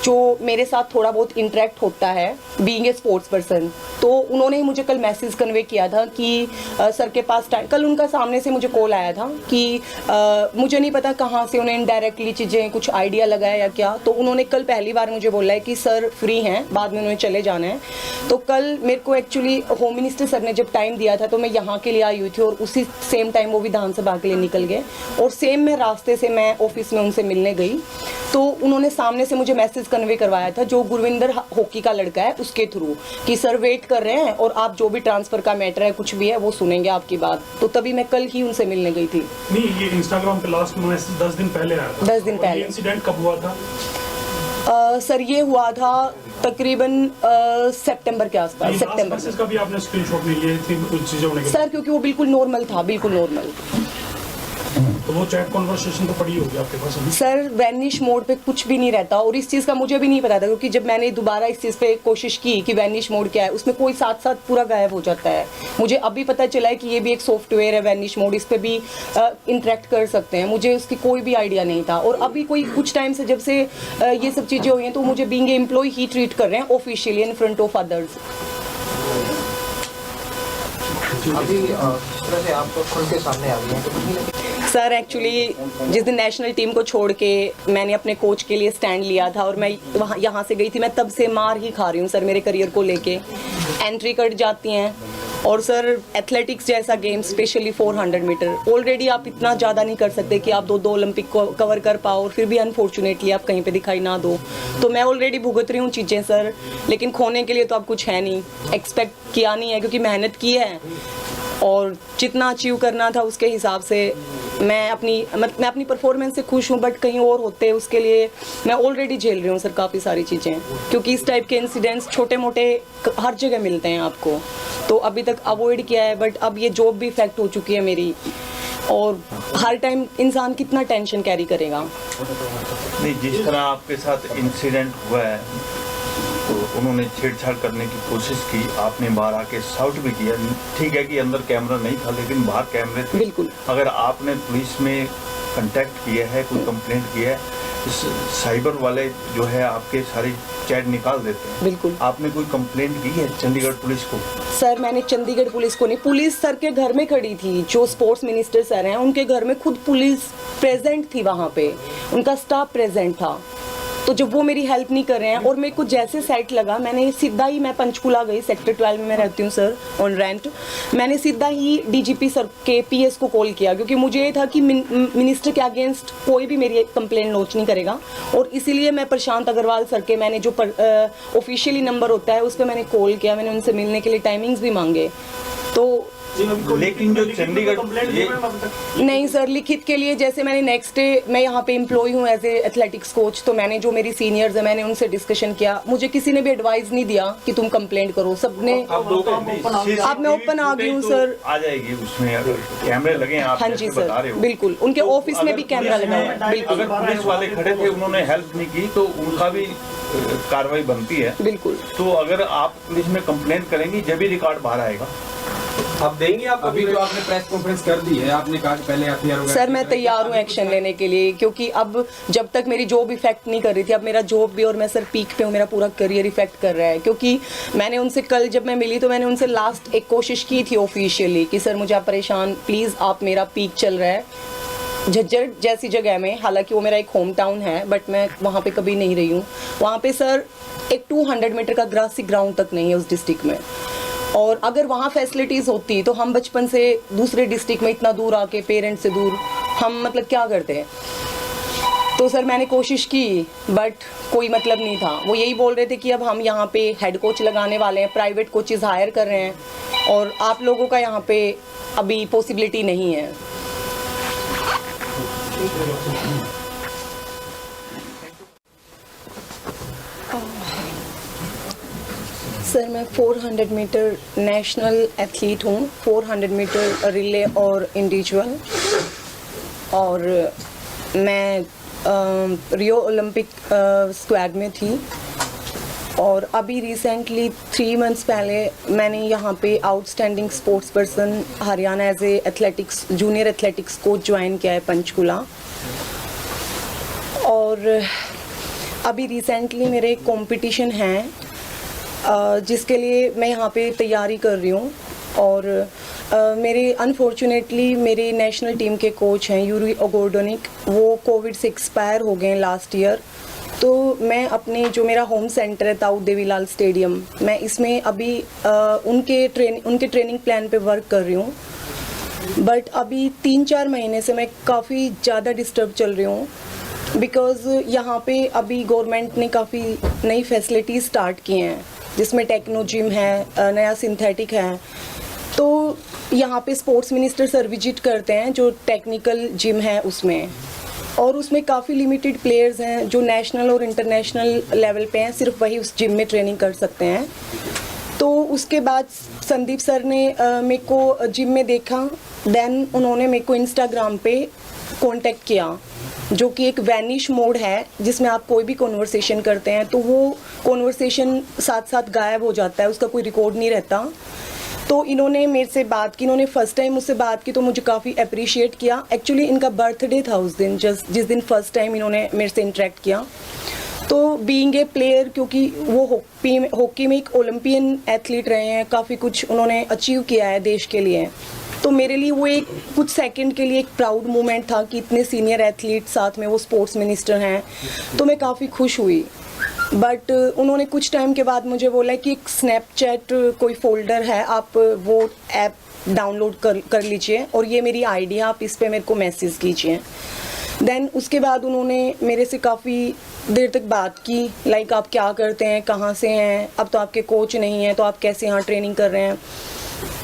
जो मेरे साथ थोड़ा बहुत इंटरेक्ट होता है बीइंग ए स्पोर्ट्स पर्सन। तो उन्होंने ही मुझे कल मैसेज कन्वे किया था कि सर के पास टाइम, कल उनका सामने से मुझे कॉल आया था कि मुझे नहीं पता कहाँ से उन्हें इनडायरेक्टली चीज़ें कुछ आइडिया लगाया या क्या। तो उन्होंने कल पहली बार मुझे बोला है कि सर फ्री हैं, बाद में उन्हें चले जाना है। तो कल मेरे को एक्चुअली होम मिनिस्टर सर ने जब टाइम दिया था तो मैं यहाँ के लिए आई हुई थी और उसी सेम टाइम वो विधानसभा के लिए निकल गए और सेम में रास्ते से मैं ऑफिस में उनसे मिलने गई। तो उन्होंने सामने से मुझे मैसेज कन्वे करवाया था जो गुरविंदर हॉकी का लड़का है उसके थ्रू कि सर वेट कर रहे हैं और आप जो भी ट्रांसफ़र का मैटर है कुछ भी है वो सुनेंगे आपकी बात। तो तभी मैं कल ही उनसे मिलने गई थी। नहीं, ये इंस्टाग्राम पे लास्ट मैसेज 10 दिन पहले आया था। 10 दिन पहले। ये इंसिडेंट कब हुआ था? सर ये हुआ था तकरीबन सितंबर के आसपास। लास्ट सितंबर मैसेज का भी आपने स्क्रीनशॉट नहीं लिए थे कुछ चीजें होने के सर, क्योंकि वो बिल्कुल नॉर्मल था, बिल्कुल नॉर्मल। तो वो चैट कॉन्वर्सेशन तो पड़ी होगी आपके पास अभी? सर वैनिश मोड पे कुछ भी नहीं रहता और इस चीज़ का मुझे भी नहीं पता था, क्योंकि जब मैंने दोबारा इस चीज़ पे कोशिश की कि वैनिश मोड क्या है, उसमें कोई साथ साथ पूरा गायब हो जाता है। मुझे अभी पता चला है कि ये भी एक सॉफ्टवेयर है वैनिश मोड, इस पर भी इंटरेक्ट कर सकते हैं। मुझे उसकी कोई भी आइडिया नहीं था और अभी कोई कुछ टाइम से जब से ये सब चीज़ें हुई हैं तो मुझे बीइंग ए एम्प्लॉय ही ट्रीट कर रहे हैं officially in front of others. अभी जिस तरह से आप खुल के सामने आ गए हैं तो कहीं ना कहीं सर एक्चुअली जिस दिन नेशनल टीम को छोड़ के मैंने अपने कोच के लिए स्टैंड लिया था और मैं वहाँ यहाँ से गई थी, मैं तब से मार ही खा रही हूँ सर मेरे करियर को लेके। एंट्री कट जाती हैं और सर एथलेटिक्स जैसा गेम स्पेशली 400 मीटर ऑलरेडी आप इतना ज़्यादा नहीं कर सकते कि आप दो ओलंपिक को कवर कर पाओ और फिर भी अनफॉर्चुनेटली आप कहीं पे दिखाई ना दो। तो मैं ऑलरेडी भुगत रही हूँ चीज़ें सर, लेकिन खोने के लिए तो अब कुछ है नहीं, एक्सपेक्ट किया नहीं है क्योंकि मेहनत की है और जितना अचीव करना था उसके हिसाब से मैं अपनी परफॉर्मेंस से खुश हूँ, बट कहीं और होते उसके लिए मैं ऑलरेडी झेल रही हूँ सर काफ़ी सारी चीज़ें, क्योंकि इस टाइप के इंसिडेंट्स छोटे मोटे हर जगह मिलते हैं आपको। तो अभी तक अवॉइड किया है, बट अब ये जॉब भी इफेक्ट हो चुकी है मेरी और हर टाइम इंसान कितना टेंशन कैरी करेगा। नहीं, जिस तरह आपके साथ इंसिडेंट हुआ है तो उन्होंने छेड़छाड़ करने की कोशिश की, आपने बाहर आके शाउट भी किया। ठीक है कि अंदर कैमरा नहीं था लेकिन बाहर कैमरे थे। बिल्कुल। अगर आपने पुलिस में कांटेक्ट किया है, कोई कंप्लेंट किया है, इस साइबर वाले जो है आपके सारी चैट निकाल देते हैं। बिल्कुल। आपने कोई कंप्लेंट की है चंडीगढ़ पुलिस को? सर मैंने चंडीगढ़ पुलिस को नहीं, पुलिस सर के घर में खड़ी थी, जो स्पोर्ट्स मिनिस्टर सर हैं उनके घर में खुद पुलिस प्रेजेंट थी, वहाँ पे उनका स्टाफ प्रेजेंट था। तो जब वो मेरी हेल्प नहीं कर रहे हैं और मेरे को जैसे सेट लगा, मैंने सीधा ही, मैं पंचकुला गई, सेक्टर 12 में मैं रहती हूँ सर ऑन रेंट, मैंने सीधा ही डीजीपी सर के पीएस को कॉल किया, क्योंकि मुझे ये था कि मिनिस्टर के अगेंस्ट कोई भी मेरी कंप्लेंट लॉन्च नहीं करेगा और इसीलिए मैं प्रशांत अग्रवाल सर के, मैंने जो ऑफिशियली नंबर होता है उस पर मैंने कॉल किया, मैंने उनसे मिलने के लिए टाइमिंग्स भी मांगे। तो लेकिन जो चंडीगढ़ नहीं सर, लिखित के लिए जैसे मैंने नेक्स्ट डे, मैं यहाँ पे एम्प्लॉय हूँ एज ए एथलेटिक्स कोच, तो मैंने जो मेरी सीनियर्स है मैंने उनसे डिस्कशन किया, मुझे किसी ने भी एडवाइस नहीं दिया कि तुम कंप्लेंट करो, सबने। अब मैं ओपन आ गई हूँ सर। आ जाएगी उसमें अगर कैमरे लगे हैं, आप हाँ जी सर, बिल्कुल, उनके ऑफिस में भी कैमरा लगा हुआ है। बिल्कुल। अगर पुलिस वाले खड़े थे, उन्होंने हेल्प नहीं की तो उनका भी कार्रवाई बनती है। बिल्कुल। तो अगर आप पुलिस में कंप्लेंट करेंगी जब भी रिकॉर्ड बाहर आएगा। आप देंगे? आप अभी जो आपने प्रेस कॉन्फ्रेंस कर दी है, आपने कहा कि पहले एफआईआर होगा। सर मैं तैयार हूँ एक्शन लेने के लिए, क्योंकि अब जब तक मेरी जॉब इफेक्ट नहीं कर रही थी, अब मेरा जॉब भी और मैं सर पीक पे हूँ, मेरा पूरा करियर इफेक्ट कर रहा है। क्योंकि मैंने उनसे कल जब मैं मिली तो मैंने उनसे लास्ट एक कोशिश की थी ऑफिशियली कि सर मुझे आप परेशान, प्लीज़ आप, मेरा पीक चल रहा है झज्जर जैसी जगह में, हालांकि वो मेरा एक होम टाउन है बट मैं वहाँ पे कभी नहीं रही हूँ। वहाँ पे सर एक 200 मीटर का ग्रासी ग्राउंड तक नहीं है उस डिस्ट्रिक्ट में, और अगर वहाँ फैसिलिटीज़ होती तो हम बचपन से दूसरे डिस्ट्रिक्ट में इतना दूर आके, पेरेंट्स से दूर, हम मतलब क्या करते हैं। तो सर मैंने कोशिश की बट कोई मतलब नहीं था। वो यही बोल रहे थे कि अब हम यहाँ पे हेड कोच लगाने वाले हैं, प्राइवेट कोचेज़ हायर कर रहे हैं और आप लोगों का यहाँ पे अभी पॉसिबिलिटी नहीं है। सर मैं 400 मीटर नेशनल एथलीट हूँ, 400 मीटर रिले और इंडिविजुअल, और मैं रियो ओलंपिक स्क्वाड में थी और अभी रिसेंटली 3 मंथ्स पहले मैंने यहाँ पे outstanding sports person Haryana as a athletics, junior athletics coach join किया है पंचकुला। और अभी रिसेंटली मेरे एक कॉम्पिटिशन है जिसके लिए मैं यहाँ पे तैयारी कर रही हूँ और मेरे अनफॉर्चुनेटली मेरे नेशनल टीम के कोच हैं यूरी ओगोर्डोनिक, वो कोविड से एक्सपायर हो गए लास्ट ईयर। तो मैं अपने जो मेरा होम सेंटर है ताऊ देवीलाल स्टेडियम, मैं इसमें अभी उनके ट्रेनिंग प्लान पे वर्क कर रही हूँ, बट अभी 3-4 महीने से मैं काफ़ी ज़्यादा डिस्टर्ब चल रही हूँ बिकॉज़ यहाँ पे अभी गवर्नमेंट ने काफ़ी नई फैसिलिटीज़ स्टार्ट की हैं जिसमें टेक्नो जिम है, नया सिंथेटिक है। तो यहाँ पे स्पोर्ट्स मिनिस्टर सर विजिट करते हैं जो टेक्निकल जिम है उसमें, और उसमें काफ़ी लिमिटेड प्लेयर्स हैं जो नेशनल और इंटरनेशनल लेवल पे हैं, सिर्फ वही उस जिम में ट्रेनिंग कर सकते हैं। तो उसके बाद संदीप सर ने मेरे को जिम में देखा, देन उन्होंने मेरे को इंस्टाग्राम पे कांटेक्ट किया, जो कि एक वैनिश मोड है जिसमें आप कोई भी कॉन्वर्सेशन करते हैं तो वो कॉन्वर्सेशन साथ साथ गायब हो जाता है, उसका कोई रिकॉर्ड नहीं रहता। तो इन्होंने मेरे से बात की, इन्होंने फर्स्ट टाइम मुझसे बात की तो मुझे काफ़ी अप्रिशिएट किया। एक्चुअली इनका बर्थडे था उस दिन, जिस दिन फर्स्ट टाइम इन्होंने मेरे से इंटरेक्ट किया। तो बीइंग ए प्लेयर, क्योंकि वो हॉकी में एक ओलंपियन एथलीट रहे हैं, काफ़ी कुछ उन्होंने अचीव किया है देश के लिए, तो मेरे लिए वो एक कुछ सेकंड के लिए एक प्राउड मोमेंट था कि इतने सीनियर एथलीट साथ में वो स्पोर्ट्स मिनिस्टर हैं, तो मैं काफ़ी खुश हुई। बट उन्होंने कुछ टाइम के बाद मुझे बोला कि एक स्नैपचैट कोई फोल्डर है, आप वो ऐप डाउनलोड कर लीजिए और ये मेरी आईडी है, आप इस पे मेरे को मैसेज कीजिए। देन उसके बाद उन्होंने मेरे से काफ़ी देर तक बात की, लाइक आप क्या करते हैं, कहाँ से हैं, अब तो आपके कोच नहीं हैं तो आप कैसे यहाँ ट्रेनिंग कर रहे हैं।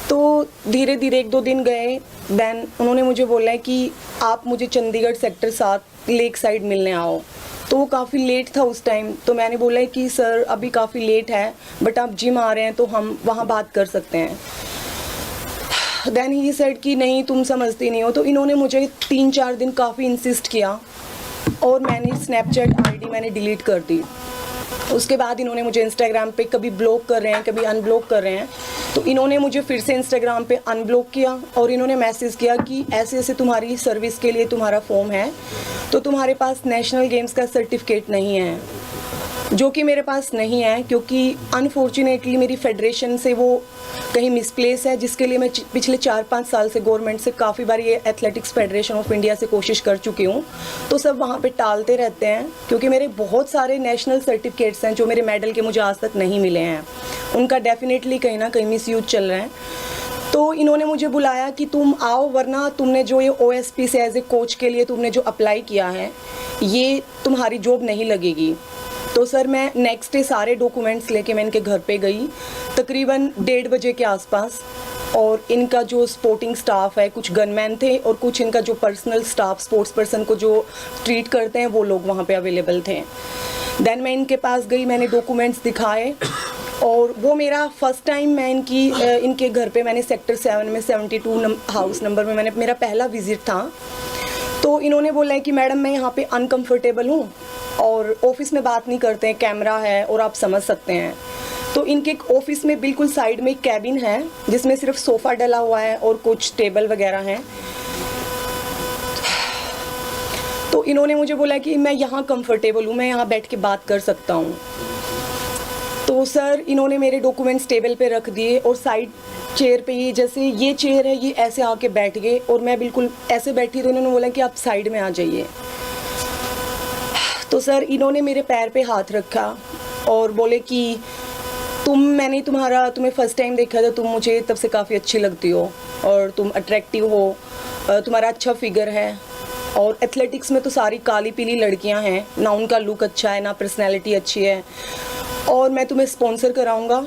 तो धीरे धीरे 1-2 दिन गए, देन उन्होंने मुझे बोला कि आप मुझे चंडीगढ़ सेक्टर 7 लेक साइड मिलने आओ। तो वो काफ़ी लेट था उस टाइम, तो मैंने बोला कि सर अभी काफ़ी लेट है, बट आप जिम आ रहे हैं तो हम वहाँ बात कर सकते हैं। देन ही सेड कि नहीं तुम समझती नहीं हो। तो इन्होंने मुझे 3-4 दिन काफ़ी इंसिस्ट किया और मैंने स्नैपचैट आईडी मैंने डिलीट कर दी। उसके बाद इन्होंने मुझे इंस्टाग्राम पे कभी ब्लॉक कर रहे हैं, कभी अनब्लॉक कर रहे हैं। तो इन्होंने मुझे फिर से इंस्टाग्राम पे अनब्लॉक किया और इन्होंने मैसेज किया कि ऐसे ऐसे तुम्हारी सर्विस के लिए तुम्हारा फॉर्म है, तो तुम्हारे पास नेशनल गेम्स का सर्टिफिकेट नहीं है, जो कि मेरे पास नहीं है, क्योंकि अनफॉर्चुनेटली मेरी फेडरेशन से वो कहीं मिसप्लेस है, जिसके लिए मैं पिछले 4-5 साल से गवर्नमेंट से काफ़ी बार ये एथलेटिक्स फेडरेशन ऑफ इंडिया से कोशिश कर चुकी हूँ। तो सब वहाँ पे टालते रहते हैं, क्योंकि मेरे बहुत सारे नेशनल सर्टिफिकेट्स हैं जो मेरे मेडल के मुझे आज तक नहीं मिले हैं, उनका डेफिनेटली कहीं ना कहीं मिसयूज चल रहा है। तो इन्होंने मुझे बुलाया कि तुम आओ, वरना तुमने जो ये OSP से एज ए कोच के लिए तुमने जो अप्लाई किया है, ये तुम्हारी जॉब नहीं लगेगी। तो सर मैं नेक्स्ट डे सारे डॉक्यूमेंट्स लेके मैं इनके घर पे गई, तकरीबन 1:30 बजे के आसपास, और इनका जो स्पोर्टिंग स्टाफ है, कुछ गनमैन थे और कुछ इनका जो पर्सनल स्टाफ स्पोर्ट्स पर्सन को जो ट्रीट करते हैं वो लोग वहाँ पे अवेलेबल थे। देन मैं इनके पास गई, मैंने डॉक्यूमेंट्स दिखाए, और वो मेरा फर्स्ट टाइम मैं इनके घर पे मैंने सेक्टर 7 में 72 हाउस नंबर में मैंने मेरा पहला विज़िट था। तो इन्होंने बोला है कि मैडम मैं यहाँ पे अनकंफर्टेबल हूँ और ऑफिस में बात नहीं करते हैं, कैमरा है और आप समझ सकते हैं। तो इनके ऑफिस में बिल्कुल साइड में एक कैबिन है जिसमें सिर्फ सोफ़ा डला हुआ है और कुछ टेबल वगैरह हैं। तो इन्होंने मुझे बोला कि मैं यहाँ कंफर्टेबल हूँ, मैं यहाँ बैठ के बात कर सकता हूँ। तो सर इन्होंने मेरे डॉक्यूमेंट्स टेबल पे रख दिए और साइड चेयर पे, ये जैसे ये चेयर है ये ऐसे आके बैठ गए और मैं बिल्कुल ऐसे बैठी, तो इन्होंने बोला कि आप साइड में आ जाइए। तो सर इन्होंने मेरे पैर पे हाथ रखा और बोले कि मैंने तुम्हें फ़र्स्ट टाइम देखा था, तुम मुझे तब से काफ़ी अच्छी लगती हो और तुम अट्रैक्टिव हो, तुम्हारा अच्छा फिगर है, और एथलेटिक्स में तो सारी काली पीली लड़कियां हैं, ना उनका लुक अच्छा है ना पर्सनैलिटी अच्छी है, और मैं तुम्हें स्पॉन्सर कराऊंगा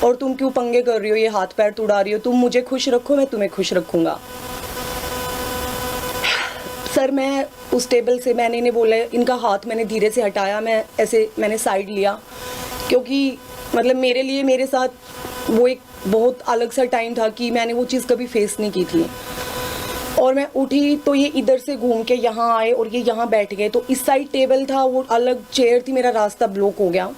और तुम क्यों पंगे कर रही हो, ये हाथ पैर तुड़ा रही हो, तुम मुझे खुश रखो मैं तुम्हें खुश रखूँगा। सर मैं उस टेबल से मैंने इन्हें बोला, इनका हाथ मैंने धीरे से हटाया, मैंने साइड लिया, क्योंकि मतलब मेरे लिए मेरे साथ वो एक बहुत अलग सा टाइम था कि मैंने वो चीज़ कभी फेस नहीं की थी। और मैं उठी तो ये इधर से घूम के यहाँ आए और ये यहाँ बैठ गए। तो इस साइड टेबल था, वो अलग चेयर थी, मेरा रास्ता ब्लॉक हो गया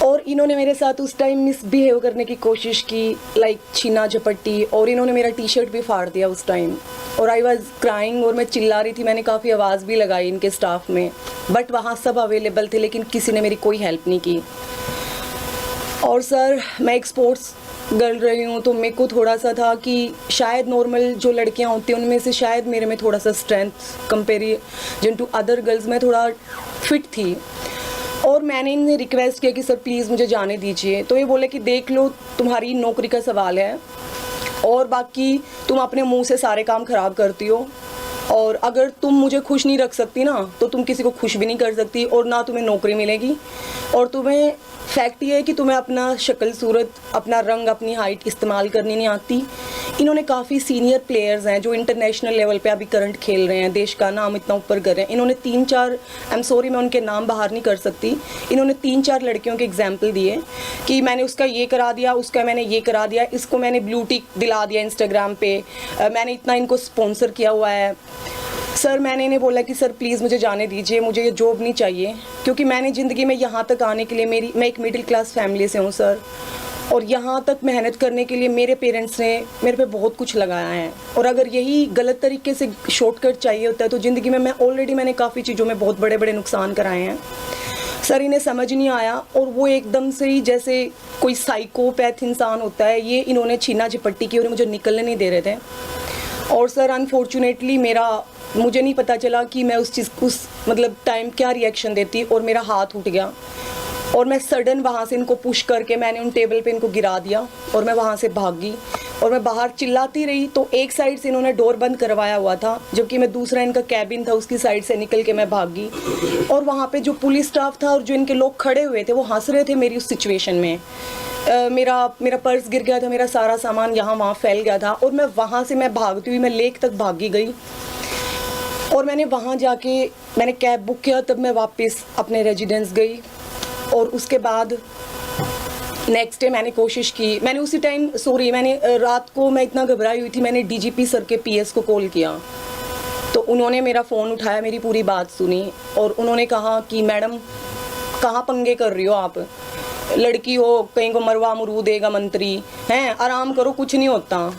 और इन्होंने मेरे साथ उस टाइम मिसबिहेव करने की कोशिश की, लाइक छीना झपट्टी, और इन्होंने मेरा टी-शर्ट भी फाड़ दिया उस टाइम। और आई वॉज क्राइंग और मैं चिल्ला रही थी, मैंने काफ़ी आवाज़ भी लगाई इनके स्टाफ में, बट वहाँ सब अवेलेबल थे लेकिन किसी ने मेरी कोई हेल्प नहीं की। और सर मैं एक स्पोर्ट्स गर्ल रही हूँ तो मेरे को थोड़ा सा था कि शायद नॉर्मल जो लड़कियाँ होती हैं उनमें से शायद मेरे में थोड़ा सा strength comparison to other girls में थोड़ा फिट थी। और मैंने इन्हें रिक्वेस्ट किया कि सर प्लीज़ मुझे जाने दीजिए। तो ये बोले कि देख लो तुम्हारी नौकरी का सवाल है और बाकी तुम अपने मुंह से सारे काम ख़राब करती हो, और अगर तुम मुझे खुश नहीं रख सकती ना तो तुम किसी को खुश भी नहीं कर सकती, और ना तुम्हें नौकरी मिलेगी और तुम्हें फैक्ट ये है कि तुम्हें अपना शक्ल सूरत, अपना रंग, अपनी हाइट इस्तेमाल करनी नहीं आती। इन्होंने काफ़ी सीनियर प्लेयर्स हैं जो इंटरनेशनल लेवल पे अभी करंट खेल रहे हैं, देश का नाम इतना ऊपर कर रहे हैं। इन्होंने 3-4, आई एम सॉरी मैं उनके नाम बाहर नहीं कर सकती, इन्होंने 3-4 लड़कियों के एग्जाम्पल दिए कि मैंने उसका ये करा दिया, उसका मैंने ये करा दिया, इसको मैंने ब्लू टिक दिला दिया इंस्टाग्राम पे, मैंने इतना इनको स्पॉन्सर किया हुआ है। सर मैंने इन्हें बोला कि सर प्लीज़ मुझे जाने दीजिए, मुझे ये जॉब नहीं चाहिए, क्योंकि मैंने ज़िंदगी में यहाँ तक आने के लिए मैं एक मिडिल क्लास फैमिली से हूँ सर, और यहाँ तक मेहनत करने के लिए मेरे पेरेंट्स ने मेरे पे बहुत कुछ लगाया है। और अगर यही गलत तरीके से शॉर्टकट चाहिए होता है तो ज़िंदगी में मैंने काफ़ी चीज़ों में बहुत बड़े बड़े नुकसान कराए हैं। सर इन्हें समझ नहीं आया और वो एकदम से ही जैसे कोई साइकोपैथ इंसान होता है, ये इन्होंने छीना झपट्टी की और मुझे निकलने नहीं दे रहे थे। और सर अनफॉर्चुनेटली मुझे नहीं पता चला कि मैं उस मतलब टाइम क्या रिएक्शन देती, और मेरा हाथ उठ गया और मैं सडन वहाँ से इनको पुश करके मैंने उन टेबल पे इनको गिरा दिया और मैं वहाँ से भागी और मैं बाहर चिल्लाती रही। तो एक साइड से इन्होंने डोर बंद करवाया हुआ था, जबकि मैं दूसरा इनका कैबिन था उसकी साइड से निकल के मैं भागी। और वहाँ पे जो पुलिस स्टाफ था और जो इनके लोग खड़े हुए थे वो हंस रहे थे मेरी उस सिचुएशन में। मेरा पर्स गिर गया था, मेरा सारा सामान यहाँ वहाँ फैल गया था और मैं वहाँ से भागती हुई मैं लेक तक भागी गई। और मैंने वहाँ जाके मैंने कैब बुक किया, तब मैं वापस अपने रेजिडेंस गई। और उसके बाद नेक्स्ट डे मैंने कोशिश की, मैंने उसी टाइम रात को मैं इतना घबराई हुई थी, मैंने डीजीपी सर के पीएस को कॉल किया। तो उन्होंने मेरा फ़ोन उठाया, मेरी पूरी बात सुनी और उन्होंने कहा कि मैडम कहाँ पंगे कर रही हो आप, लड़की हो, कहीं को मरवा मरू देगा मंत्री हैं, आराम करो, कुछ नहीं होता।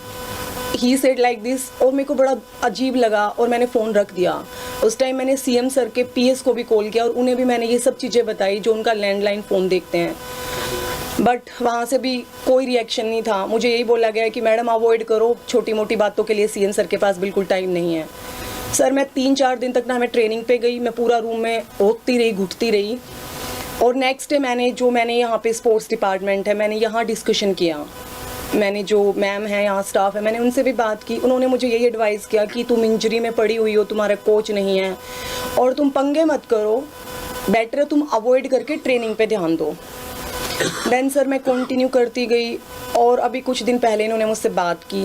He said like this. और मेरे को बड़ा अजीब लगा और मैंने फ़ोन रख दिया। उस टाइम मैंने सीएम सर के पीएस को भी कॉल किया और उन्हें भी मैंने ये सब चीज़ें बताई जो उनका लैंडलाइन फ़ोन देखते हैं, बट वहाँ से भी कोई रिएक्शन नहीं था। मुझे यही बोला गया कि मैडम अवॉइड करो, छोटी मोटी बातों के लिए सीएम सर के पास बिल्कुल टाइम नहीं है। सर मैं 3-4 दिन तक ना मैं ट्रेनिंग पे गई, मैं पूरा रूम में रोकती रही, घुटती रही। और नेक्स्ट डे मैंने यहाँ पे स्पोर्ट्स डिपार्टमेंट है, मैंने यहाँ डिस्कशन किया, मैंने जो मैम है यहाँ स्टाफ है मैंने उनसे भी बात की। उन्होंने मुझे यही एडवाइस किया कि तुम इंजरी में पड़ी हुई हो, तुम्हारा कोच नहीं है और तुम पंगे मत करो, बेटर है तुम अवॉइड करके ट्रेनिंग पे ध्यान दो। देन सर मैं कंटिन्यू करती गई और अभी कुछ दिन पहले इन्होंने मुझसे बात की